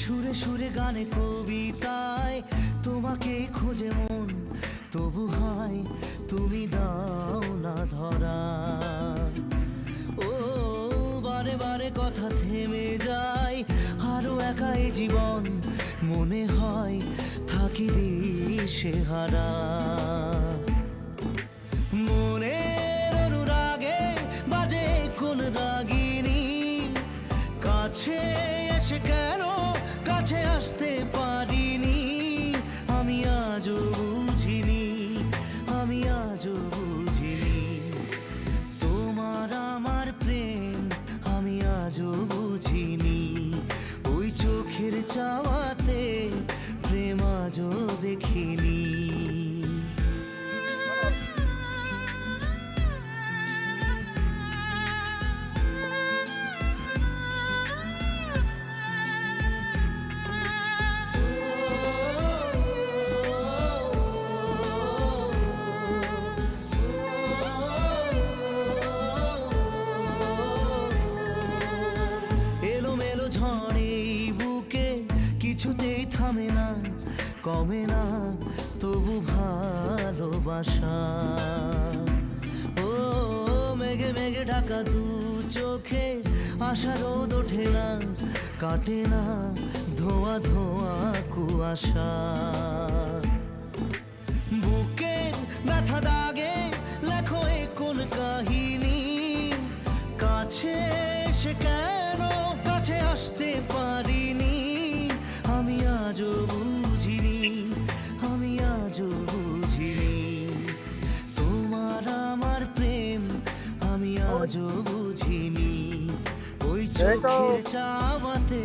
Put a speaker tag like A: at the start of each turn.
A: সুরে সুরে গানে কবিতায় তোমাকে খোঁজে মন, তবু হয় তুমি দাও না ধরা। ও বারে বারে কথা থেমে যায়, আরো একা এই জীবন, মনে হয় থাকি দিশে হারা। মনের অনুরাগে বাজে কোন রাগিনী, কাছে এসে কেন কাছে আসতে পারিনি। আমি আজও বুঝিনি, আমি আজও বুঝিনি তোমার আমার প্রেম, আমি আজও বুঝিনি। ওই চোখের চাওয়াতে প্রেম আজও দেখিনি। এলোমেলো ঝড়ে বুকে কিছুতেই থামে না, কমে না তবু ভালোবাসা। ও মেঘে মেঘে ঢাকা দু চোখে আশা রোদ ওঠে না, কাটে না ধোয়া ধোয়া কুয়াশা। বুকের ব্যথা দাগে লেখো এ কোন কাহিনী, কাছে এসে কেন কাছে আসতে পারিনি। আমি আজও বুঝিনি, আমি আজও বুঝিনি তোমার আমার প্রেম, আমি আজও বুঝিনি। ওই চোখের চাওয়াতে